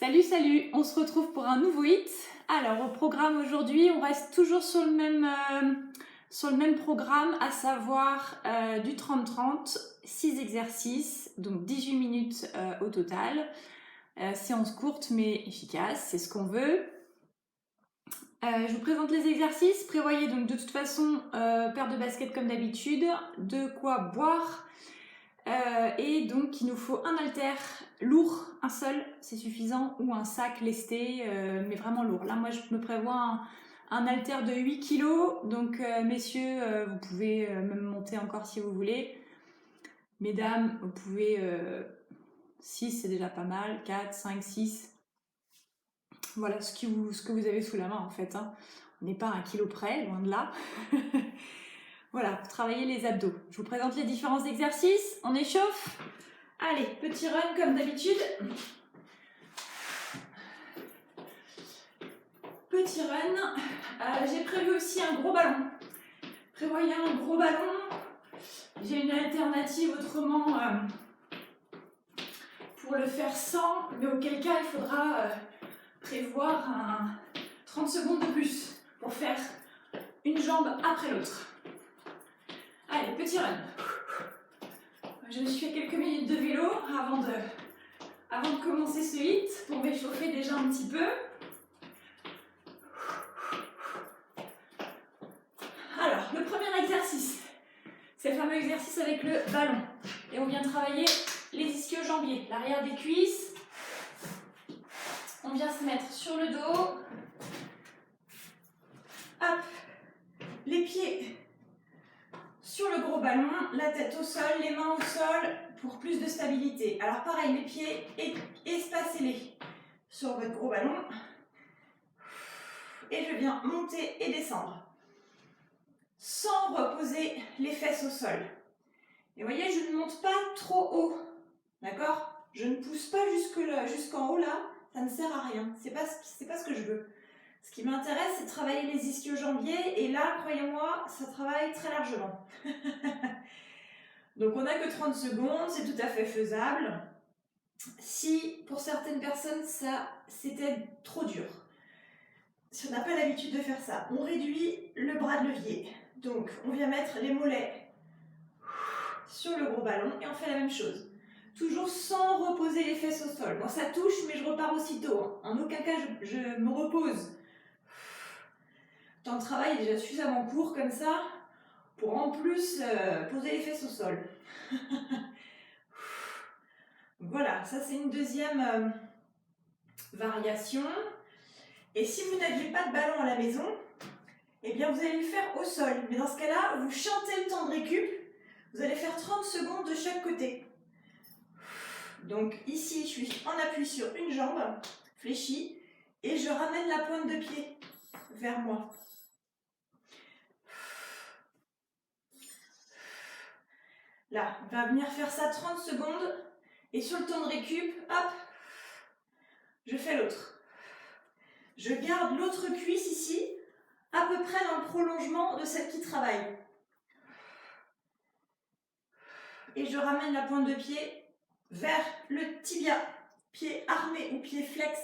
Salut, salut! On se retrouve pour un nouveau hit. Alors, au programme aujourd'hui, on reste toujours sur le même programme, à savoir du 30-30, 6 exercices, donc 18 minutes au total. Séance courte mais efficace, c'est ce qu'on veut. Je vous présente les exercices. Prévoyez donc de toute façon paire de baskets comme d'habitude, de quoi boire. Et donc il nous faut un haltère lourd, un seul, c'est suffisant, ou un sac lesté, mais vraiment lourd. Là moi je me prévois un haltère de 8 kg, donc messieurs, vous pouvez même monter encore si vous voulez. Mesdames, vous pouvez 6, c'est déjà pas mal, 4, 5, 6. Voilà ce que vous avez sous la main en fait, hein. On n'est pas à 1 kilo près, loin de là. Voilà, pour travailler les abdos. Je vous présente les différents exercices, on échauffe. Allez, petit run comme d'habitude. Petit run. J'ai prévu aussi un gros ballon. Prévoyez un gros ballon. J'ai une alternative autrement pour le faire sans, mais auquel cas il faudra prévoir 30 secondes de plus pour faire une jambe après l'autre. Allez, petit run. Je me suis fait quelques minutes de vélo avant de commencer ce hit pour m'échauffer déjà un petit peu. Alors, le premier exercice, c'est le fameux exercice avec le ballon. Et on vient travailler les ischio-jambiers, l'arrière des cuisses. On vient se mettre sur le dos. Hop, les pieds sur le gros ballon, la tête au sol, les mains au sol pour plus de stabilité. Alors pareil, les pieds, espacez-les sur votre gros ballon. Et je viens monter et descendre sans reposer les fesses au sol. Et vous voyez, je ne monte pas trop haut, d'accord? Je ne pousse pas jusqu'en haut là, ça ne sert à rien, c'est pas ce que je veux. Ce qui m'intéresse, c'est de travailler les ischio-jambiers, et là, croyez-moi, ça travaille très largement. Donc on n'a que 30 secondes, c'est tout à fait faisable. Si, pour certaines personnes, ça c'était trop dur, si on n'a pas l'habitude de faire ça, on réduit le bras de levier. Donc on vient mettre les mollets sur le gros ballon et on fait la même chose. Toujours sans reposer les fesses au sol. Bon, ça touche, mais je repars aussitôt. En aucun cas, je me repose. Le temps de travail est déjà suffisamment court comme ça pour en plus poser les fesses au sol. Voilà, ça c'est une deuxième variation. Et si vous n'aviez pas de ballon à la maison, eh bien vous allez le faire au sol. Mais dans ce cas-là, vous chantez le temps de récup. Vous allez faire 30 secondes de chaque côté. Donc ici, je suis en appui sur une jambe, fléchie, et je ramène la pointe de pied vers moi. Là, on va venir faire ça 30 secondes, et sur le temps de récup, hop, je fais l'autre. Je garde l'autre cuisse ici, à peu près dans le prolongement de celle qui travaille. Et je ramène la pointe de pied vers le tibia, pied armé ou pied flex.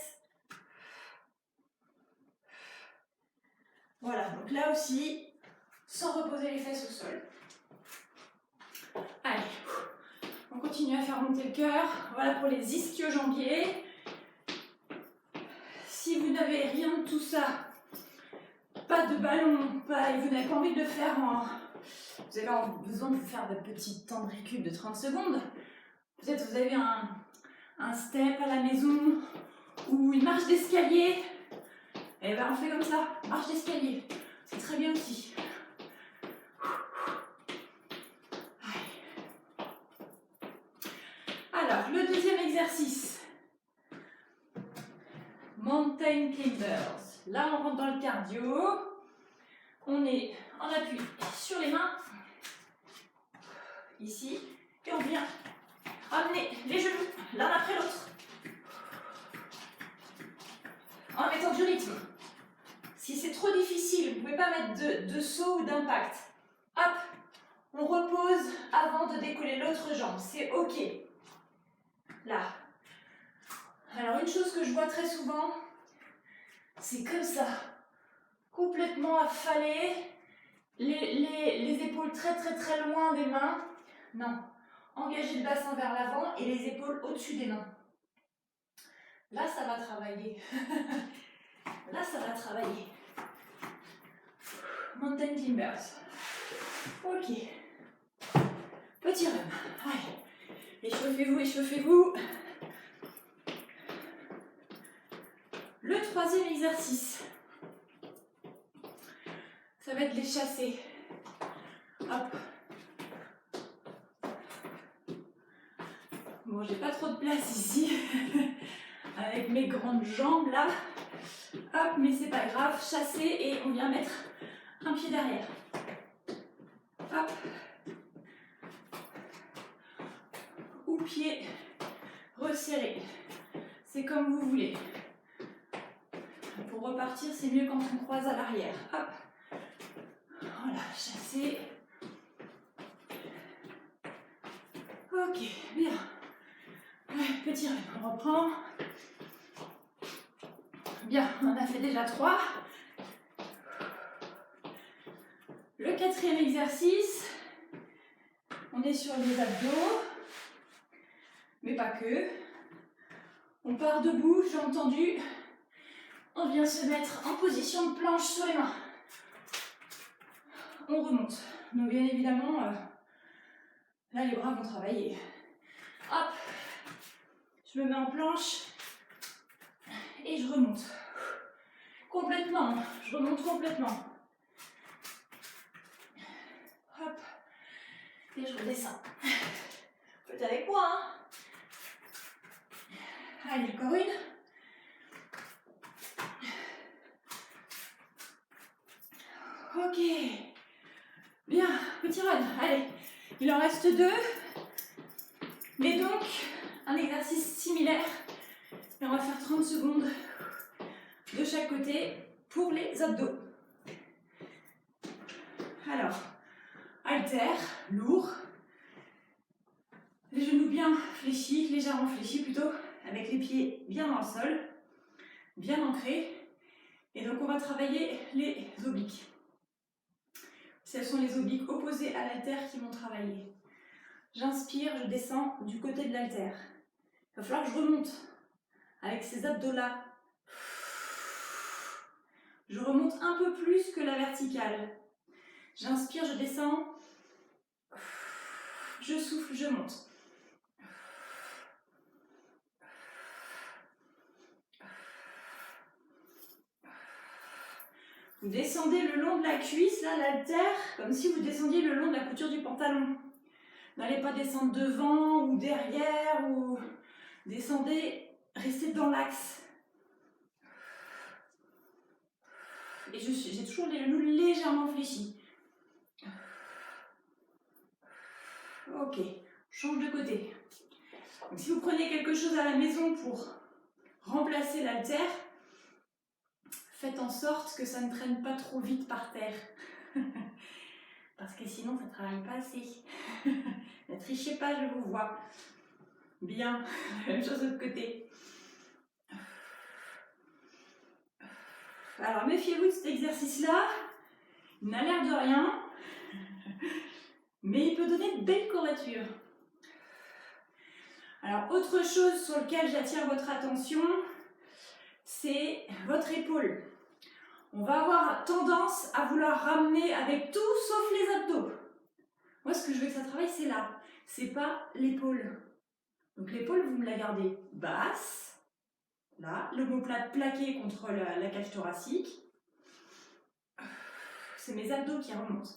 Voilà, donc là aussi, sans reposer les fesses au sol. Allez, on continue à faire monter le cœur. Voilà pour les ischio-jambiers. Si vous n'avez rien de tout ça, pas de ballon, et vous n'avez pas envie de le faire vous avez besoin de faire de petits temps de récup de 30 secondes. Peut-être vous avez un step à la maison ou une marche d'escalier. Et bien on fait comme ça, marche d'escalier. C'est très bien aussi. Alors, le deuxième exercice. Mountain Climbers. Là, on rentre dans le cardio. On est en appui sur les mains. Ici. Et on vient amener les genoux l'un après l'autre. En mettant du rythme. Si c'est trop difficile, vous ne pouvez pas mettre de saut ou d'impact. Hop, on repose avant de décoller l'autre jambe. C'est OK. Là. Alors une chose que je vois très souvent, c'est comme ça, complètement affalé, les épaules très très très loin des mains. Non, engagez le bassin vers l'avant et les épaules au-dessus des mains. Là, ça va travailler. Là, ça va travailler. Mountain climbers. Ok. Petit run. Allez. Échauffez-vous, échauffez-vous. Le troisième exercice, ça va être les chassés. Hop. Bon, j'ai pas trop de place ici, avec mes grandes jambes là. Hop, mais c'est pas grave, chasser et on vient mettre un pied derrière. Hop. Ou pied resserré. C'est comme vous voulez. Pour repartir, c'est mieux quand on croise à l'arrière. Hop. Voilà, chasser. Ok, bien. Petit run, on reprend. Bien, on en a fait déjà 3. Le quatrième exercice, on est sur les abdos, mais pas que. On part debout, j'ai entendu. On vient se mettre en position de planche sur les mains. On remonte. Donc bien évidemment, là les bras vont travailler. Hop, je me mets en planche et je remonte. Complètement, je remonte complètement. Hop, et je redescends. Faites avec moi, hein. Allez, encore une. Ok. Bien, petit run. Allez, il en reste 2. Mais donc, un exercice similaire. Et on va faire 30 secondes de chaque côté pour les abdos. Alors, haltère, lourd. Les genoux bien fléchis, légèrement fléchis plutôt, avec les pieds bien dans le sol, bien ancrés. Et donc on va travailler les obliques. Ce sont les obliques opposés à l'haltère qui vont travailler. J'inspire, je descends du côté de l'haltère. Il va falloir que je remonte avec ces abdos-là. Je remonte un peu plus que la verticale. J'inspire, je descends. Je souffle, je monte. Vous descendez le long de la cuisse, là, l'haltère, comme si vous descendiez le long de la couture du pantalon. N'allez pas descendre devant ou derrière, ou descendez, restez dans l'axe. Et j'ai toujours les genoux légèrement fléchis. Ok, change de côté. Donc, si vous prenez quelque chose à la maison pour remplacer l'haltère, faites en sorte que ça ne traîne pas trop vite par terre. Parce que sinon, ça ne travaille pas assez. Ne trichez pas, je vous vois. Bien, même chose de l'autre côté. Alors, méfiez-vous de cet exercice-là. Il n'a l'air de rien, mais il peut donner de belles courbatures. Alors, autre chose sur laquelle j'attire votre attention, c'est votre épaule. On va avoir tendance à vouloir ramener avec tout sauf les abdos. Moi, ce que je veux que ça travaille, c'est là. C'est pas l'épaule. Donc l'épaule, vous me la gardez basse. Là, l'omoplate plaquée contre la cage thoracique. C'est mes abdos qui remontent.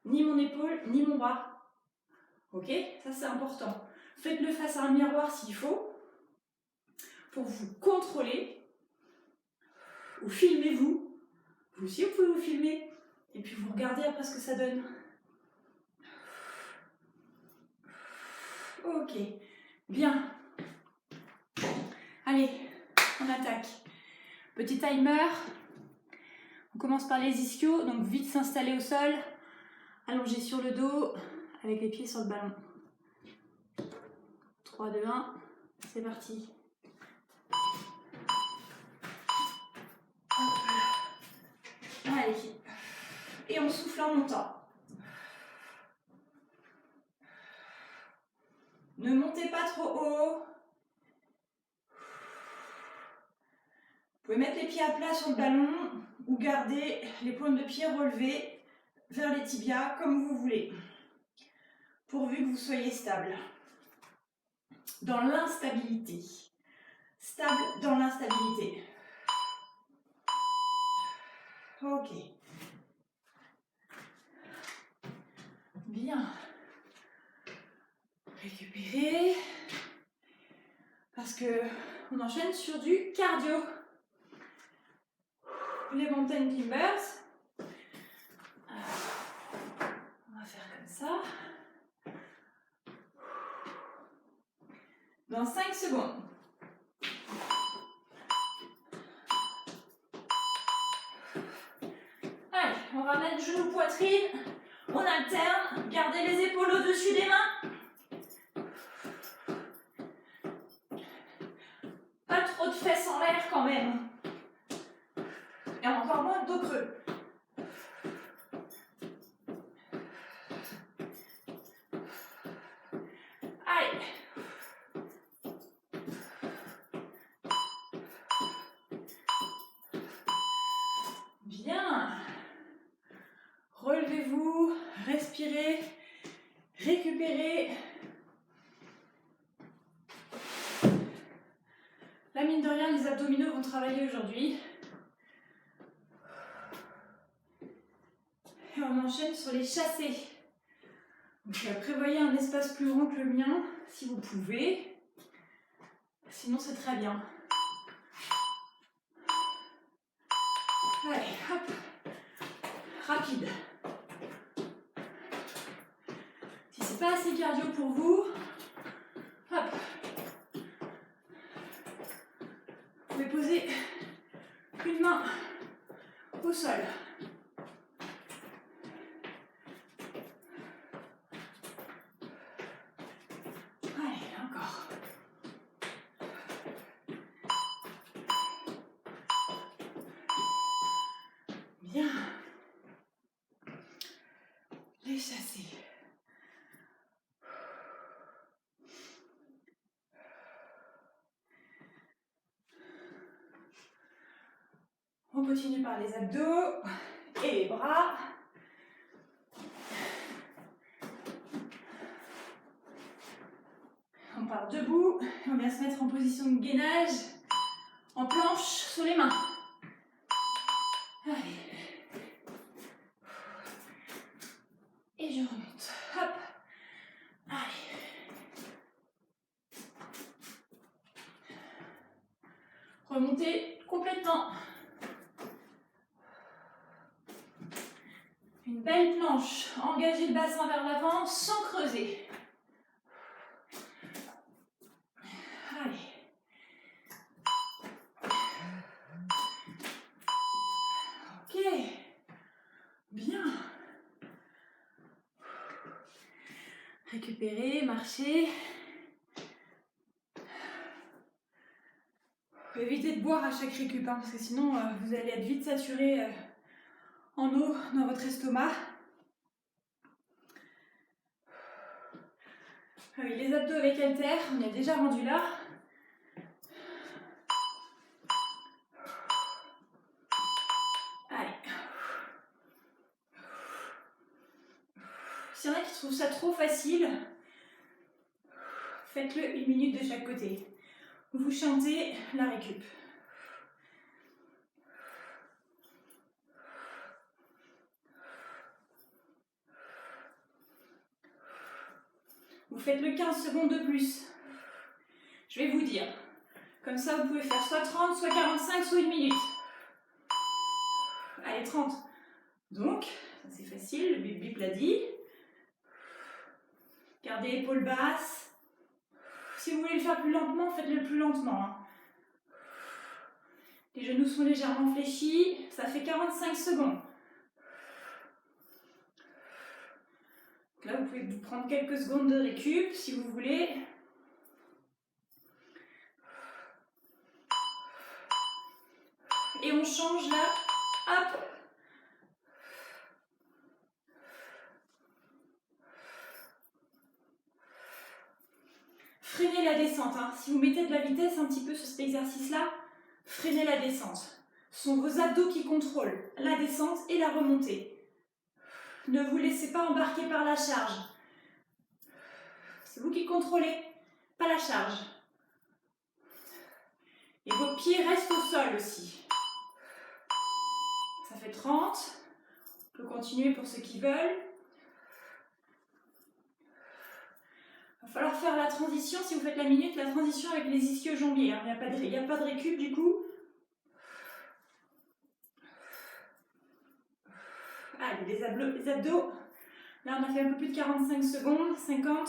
Ni mon épaule, ni mon bras. Ok? Ça, c'est important. Faites-le face à un miroir s'il faut. Pour vous contrôler. Ou filmez-vous. Vous aussi, vous pouvez vous filmer. Et puis vous regardez après ce que ça donne. Ok. Bien. Allez, on attaque. Petit timer. On commence par les ischios, donc vite s'installer au sol, allongé sur le dos, avec les pieds sur le ballon. 3, 2, 1, c'est parti. Allez. Et on souffle en montant. Ne montez pas trop haut. Vous pouvez mettre les pieds à plat sur le ballon ou garder les pointes de pied relevées vers les tibias comme vous voulez, pourvu que vous soyez stable. Dans l'instabilité. Stable dans l'instabilité. Ok. Bien. Récupérez. Parce que on enchaîne sur du cardio. Les mountain climbers. On va faire comme ça. Dans 5 secondes. Allez, on ramène genou, poitrine. On alterne. Gardez les épaules au-dessus des mains. Pas trop de fesses en l'air quand même. Et encore moins de dos creux. Allez. Bien. Relevez-vous, respirez, récupérez. La mine de rien, les abdominaux vont travailler aujourd'hui. Et on enchaîne sur les chassés. Donc, prévoyez un espace plus grand que le mien, si vous pouvez. Sinon, c'est très bien. Allez, hop. Rapide. Si c'est pas assez cardio pour vous, hop. Vous pouvez poser une main au sol. Allez, encore. Bien. Les chassés. On continue par les abdos et les bras. On part debout et on vient se mettre en position de gainage en planche sur les mains. Allez. Et je remonte. Hop. Allez. Remontez complètement. Une belle planche. Engagez le bassin vers l'avant sans creuser. Allez. Ok. Bien. Récupérez, marchez. Évitez de boire à chaque récup, parce que sinon vous allez être vite saturé en eau dans votre estomac. Les abdos avec haltère, on est déjà rendu là. Allez. S'il y en a qui trouvent ça trop facile, faites-le 1 minute de chaque côté. Vous chantez la récup. Vous faites le 15 secondes de plus. Je vais vous dire. Comme ça, vous pouvez faire soit 30, soit 45, soit 1 minute. Allez, 30. Donc, ça c'est facile, le bip bip l'a dit. Gardez l'épaule basse. Si vous voulez le faire plus lentement, faites-le plus lentement. Les genoux sont légèrement fléchis. Ça fait 45 secondes. Donc là, vous pouvez vous prendre quelques secondes de récup si vous voulez. Et on change là. Hop. descente. Hein. Si vous mettez de la vitesse un petit peu sur cet exercice-là, freinez la descente. Ce sont vos abdos qui contrôlent la descente et la remontée. Ne vous laissez pas embarquer par la charge. C'est vous qui contrôlez, pas la charge. Et vos pieds restent au sol aussi. Ça fait 30. On peut continuer pour ceux qui veulent. Il va falloir faire la transition, si vous faites la minute, la transition avec les ischio-jambiers. Il n'y a pas de récup du coup. Allez, les abdos. Là, on a fait un peu plus de 45 secondes, 50.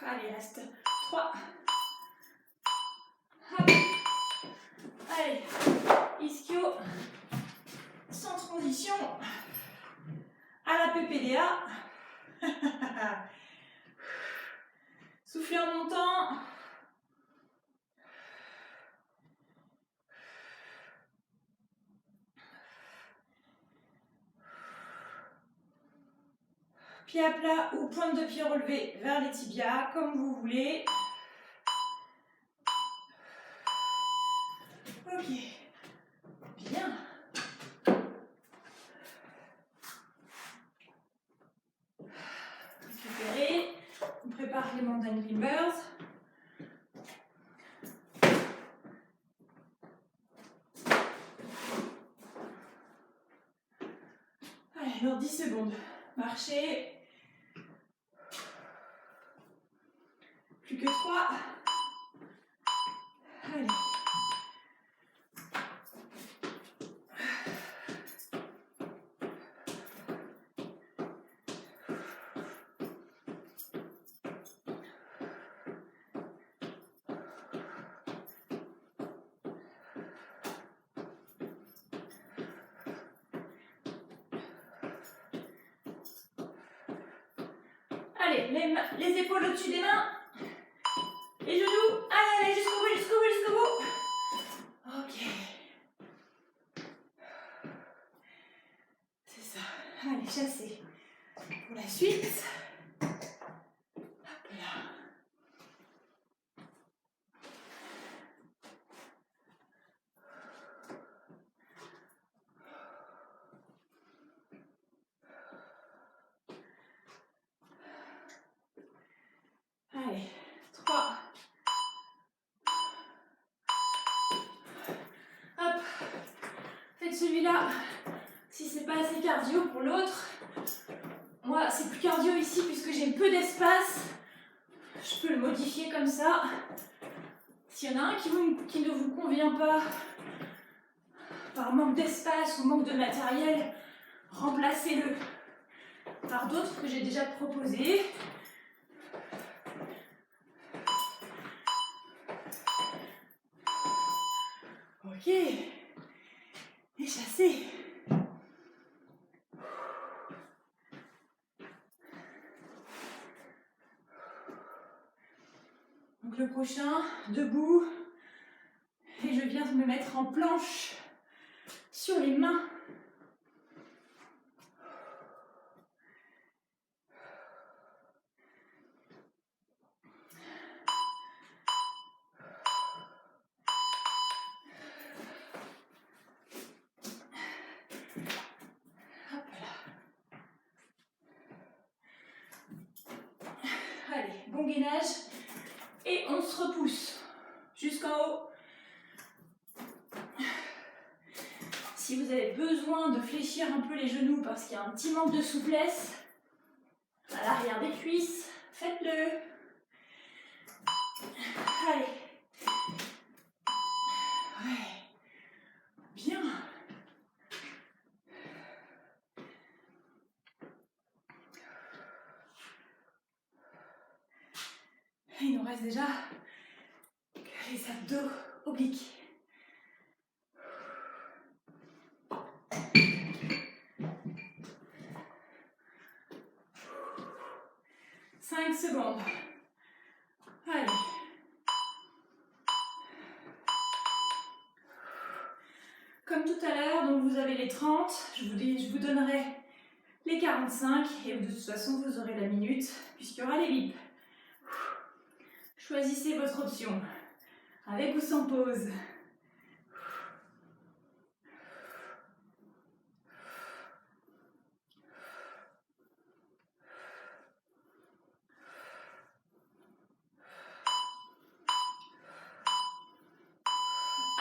Allez, il reste 3. Hop. Allez, ischio, sans transition, à la PPDA. Soufflez en montant. Pied à plat ou pointe de pied relevée vers les tibias, comme vous voulez. Ok, bien. Récupérez. On prépare les mountain climbers. Allez, alors 10 secondes. Marchez. Plus que 3. Allez. Allez, les épaules au-dessus des mains. Les genoux. Allez, allez, jusqu'au bout, jusqu'au bout, jusqu'au bout. Ok. C'est ça. Allez, chassez. Pour la suite. Hop là. Allez, 3. Hop. Faites celui-là. Si c'est pas assez cardio pour l'autre. Moi, c'est plus cardio ici puisque j'ai peu d'espace. Je peux le modifier comme ça. S'il y en a un qui ne vous convient pas, par manque d'espace ou manque de matériel, remplacez-le par d'autres que j'ai déjà proposés. Ok. Et chassez. Donc le prochain, debout. Et je viens de me mettre en planche sur les mains. Hop là. Allez, bon gainage. Et on se repousse jusqu'en haut. Si vous avez besoin de fléchir un peu les genoux parce qu'il y a un petit manque de souplesse à l'arrière des cuisses, faites-le. Allez. Ouais. Bien. Il nous reste déjà que les abdos obliques. 5 secondes. Allez. Comme tout à l'heure, donc vous avez les 30. Je vous donnerai les les 45 et de toute façon vous aurez la minute puisqu'il y aura les bips. Choisissez votre option, avec ou sans pause.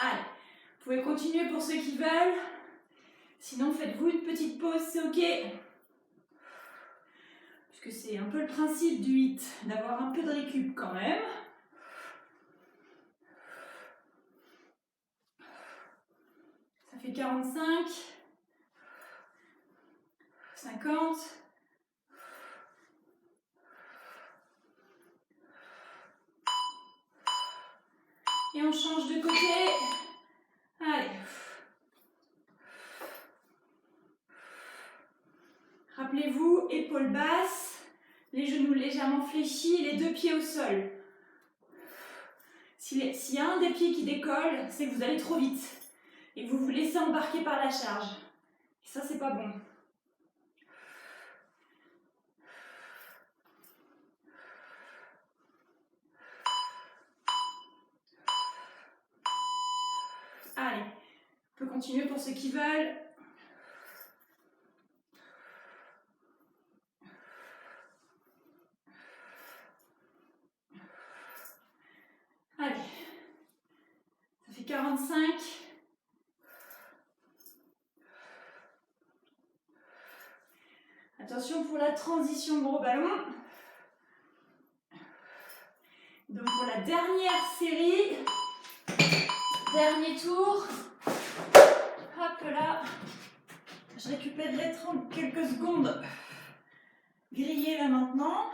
Allez, vous pouvez continuer pour ceux qui veulent. Sinon, faites-vous une petite pause, c'est ok. Puisque c'est un peu le principe du HIIT, d'avoir un peu de récup quand même. Ça fait 45, 50. Et on change de côté. Allez. Rappelez-vous, épaules basses, les genoux légèrement fléchis, les deux pieds au sol. S'il y a un des pieds qui décolle, c'est que vous allez trop vite et que vous vous laissez embarquer par la charge. Et ça, c'est pas bon. Allez, on peut continuer pour ceux qui veulent. Allez, ça fait 45. Attention pour la transition gros ballon. Donc pour la dernière série, dernier tour, hop là, je récupérerai quelques secondes grillées là maintenant.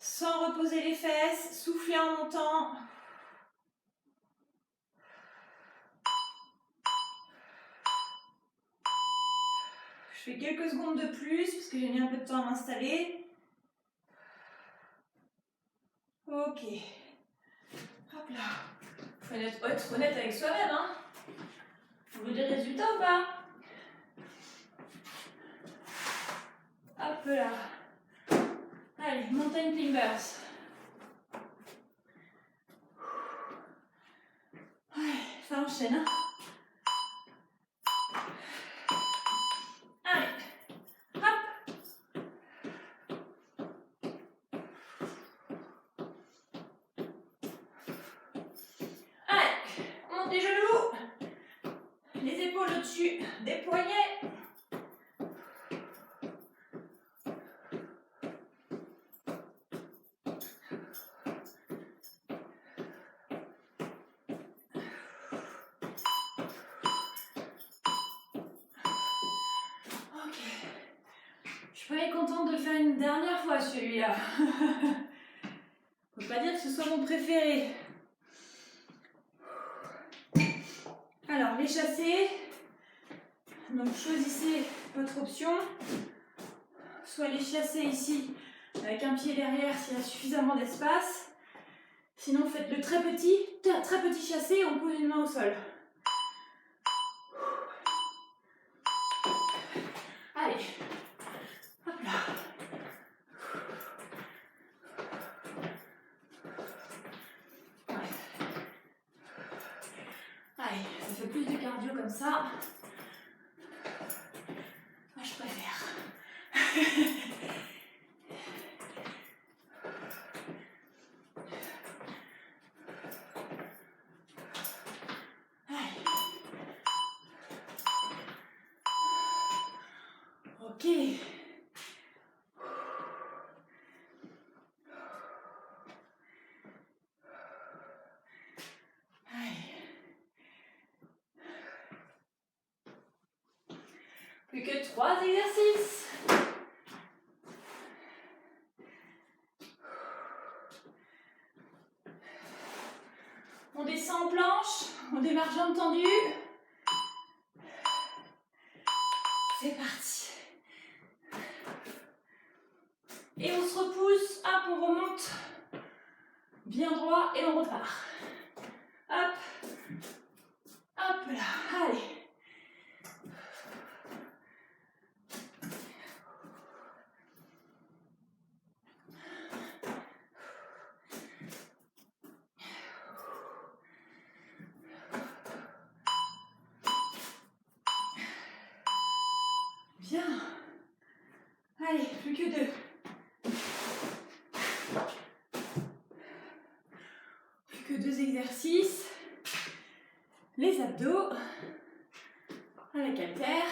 Sans reposer les fesses, souffler en montant. Je fais quelques secondes de plus parce que j'ai mis un peu de temps à m'installer. Ok. Hop là. Faut être honnête avec soi-même, hein. Vous voulez des résultats ou pas? Hop là. Allez, mountain climbers. Ouais, ça enchaîne, hein. Allez. Hop. Allez, on monte les genoux. Les épaules au-dessus des poignets. Je suis contente de le faire une dernière fois celui-là. Faut pas dire que ce soit mon préféré. Alors les chassés, donc choisissez votre option. Soit les chassés ici avec un pied derrière s'il y a suffisamment d'espace. Sinon faites le très petit chassé et on pose une main au sol. Allez. Hop là. Allez, ça fait plus de cardio comme ça. Moi, je préfère. Allez. Ok. Plus que 3 exercices. On descend en planche, on démarre jambes tendues. C'est parti. Et et on se repousse. Hop, on remonte. Bien droit et on repart. Hop. Hop là. Allez. Bien. Allez, plus que 2. Plus que 2 exercices. Les abdos. Avec haltère.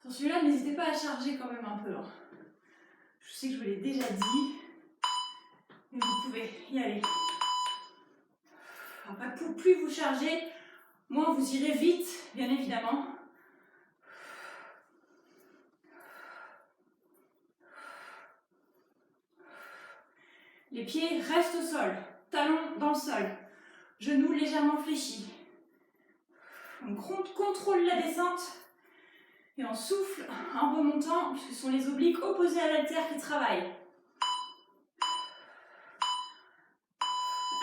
Sur celui-là, n'hésitez pas à charger quand même un peu. Je sais que je vous l'ai déjà dit, mais vous pouvez y aller. Après, plus vous chargez, moins vous irez vite, bien évidemment. Les pieds restent au sol, talons dans le sol, genoux légèrement fléchis. On contrôle la descente et on souffle en remontant, puisque ce sont les obliques opposés à l'haltère qui travaillent.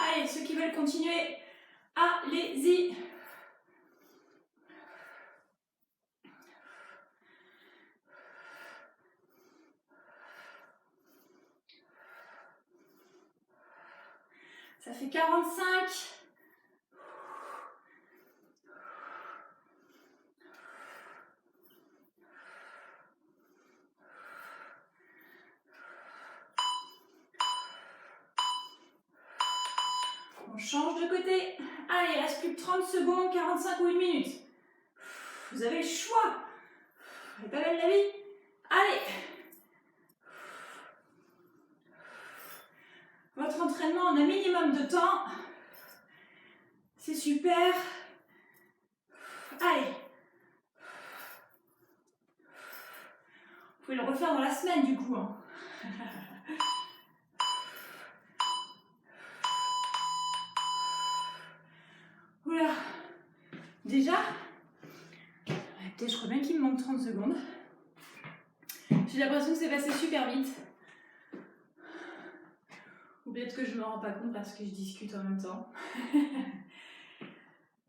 Allez, ceux qui veulent continuer, allez-y. Ça fait 45. On change de côté. Allez, il reste plus que 30 secondes, 45 ou 1 minute. Vous avez le choix. Elle est pas belle la vie. Allez. Votre entraînement en un minimum de temps. C'est super. Allez. Vous pouvez le refaire dans la semaine du coup. Oula. Déjà, peut-être je crois bien qu'il me manque 30 secondes. J'ai l'impression que c'est passé super vite. Ou peut-être que je ne me rends pas compte parce que je discute en même temps.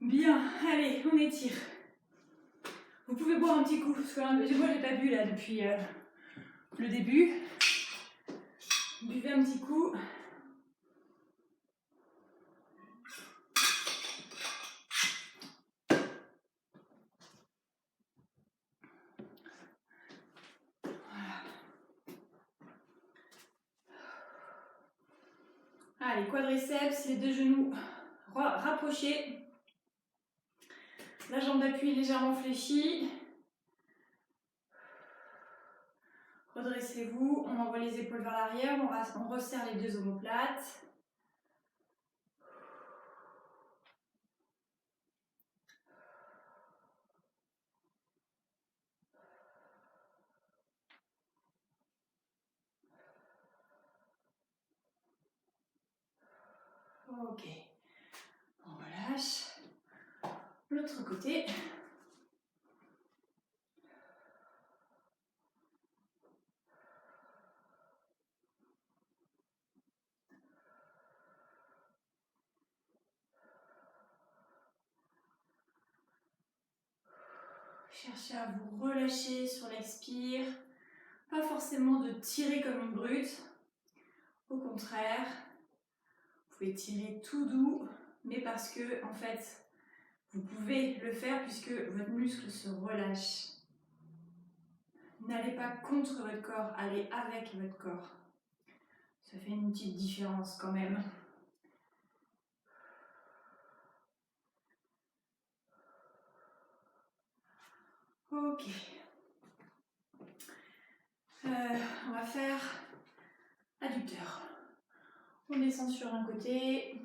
Bien, allez, on étire. Vous pouvez boire un petit coup, parce que moi je n'ai pas bu là depuis le début. Buvez un petit coup. Allez, quadriceps, les deux genoux rapprochés. La jambe d'appui légèrement fléchie. Redressez-vous, on envoie les épaules vers l'arrière, on resserre les deux omoplates. Ok, on relâche. L'autre côté. Cherchez à vous relâcher sur l'expire. Pas forcément de tirer comme une brute. Au contraire, vous pouvez tirer tout doux, mais parce que, en fait, vous pouvez le faire puisque votre muscle se relâche. N'allez pas contre votre corps, allez avec votre corps. Ça fait une petite différence quand même. Ok. On va faire adducteur. On descend sur un côté.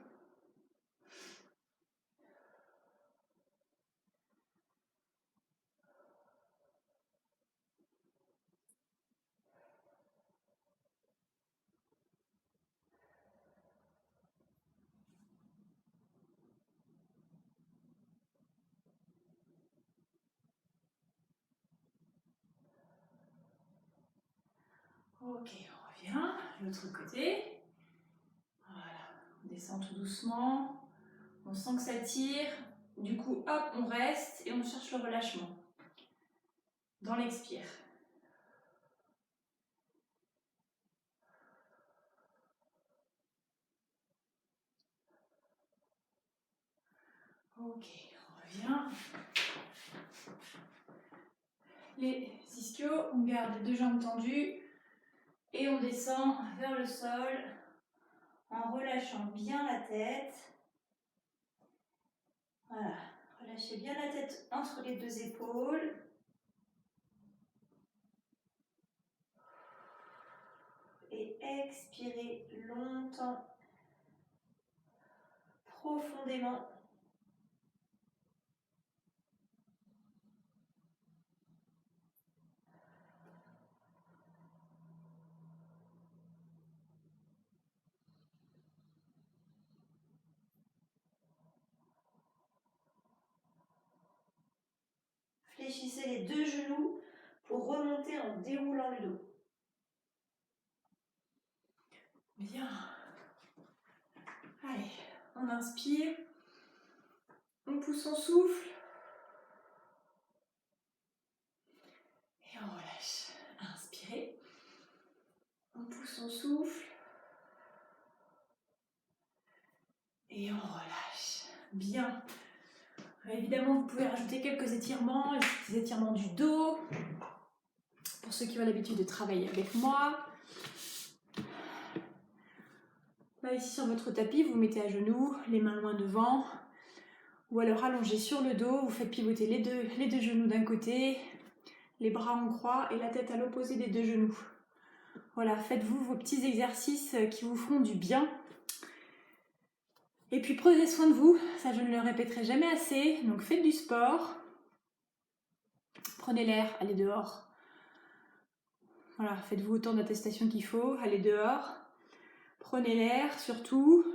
Ok, on revient, l'autre côté. Voilà, on descend tout doucement. On sent que ça tire. Du coup, hop, on reste et on cherche le relâchement. Dans l'expire. Ok, on revient. Les ischios, on garde les deux jambes tendues et on descend vers le sol en relâchant bien la tête. Voilà, relâchez bien la tête entre les deux épaules. Et expirez longtemps, profondément. Fléchissez les deux genoux pour remonter en déroulant le dos. Bien. Allez, on inspire. On pousse son souffle. Et on relâche. Inspirez. On pousse son souffle. Et on relâche. Bien. Évidemment, vous pouvez rajouter quelques étirements, des étirements du dos. Pour ceux qui ont l'habitude de travailler avec moi. Là, ici sur votre tapis, vous mettez à genoux, les mains loin devant. Ou alors allongé sur le dos, vous faites pivoter les deux genoux d'un côté, les bras en croix et la tête à l'opposé des deux genoux. Voilà, faites-vous vos petits exercices qui vous feront du bien. Et puis prenez soin de vous, ça je ne le répéterai jamais assez, donc faites du sport. Prenez l'air, allez dehors. Voilà, faites-vous autant d'attestations qu'il faut, allez dehors. Prenez l'air surtout.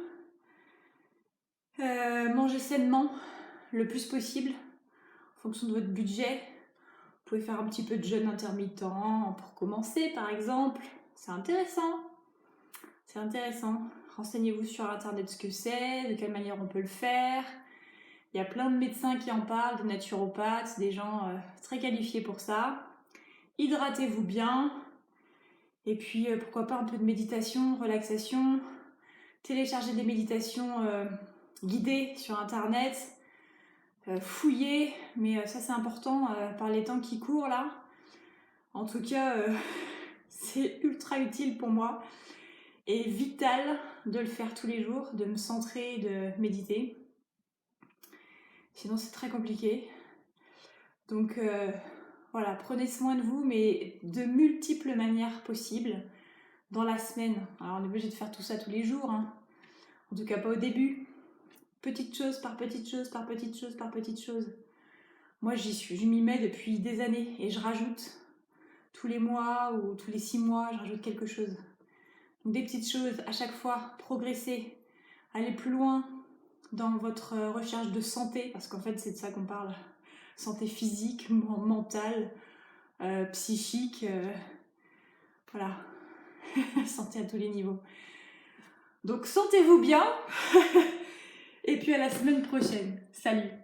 Mangez sainement le plus possible, en fonction de votre budget. Vous pouvez faire un petit peu de jeûne intermittent pour commencer par exemple. C'est intéressant. C'est intéressant. Renseignez-vous sur internet ce que c'est, de quelle manière on peut le faire. Il y a plein de médecins qui en parlent, de naturopathes, des gens très qualifiés pour ça. Hydratez-vous bien. Et puis pourquoi pas un peu de méditation, relaxation. Téléchargez des méditations guidées sur internet. Fouillez, mais ça c'est important par les temps qui courent là. En tout cas, c'est ultra utile pour moi et vital de le faire tous les jours, de me centrer, de méditer. Sinon c'est très compliqué. Donc voilà, prenez soin de vous, mais de multiples manières possibles dans la semaine. Alors on est obligé de faire tout ça tous les jours, hein. En tout cas pas au début. Petite chose par petite chose, par petite chose, par petite chose. Moi je m'y mets depuis des années et je rajoute tous les mois ou tous les 6 mois, je rajoute quelque chose. Donc des petites choses à chaque fois, progresser, aller plus loin dans votre recherche de santé, parce qu'en fait c'est de ça qu'on parle. Santé physique, mentale, psychique, voilà, santé à tous les niveaux. Donc sentez-vous bien et puis à la semaine prochaine. Salut!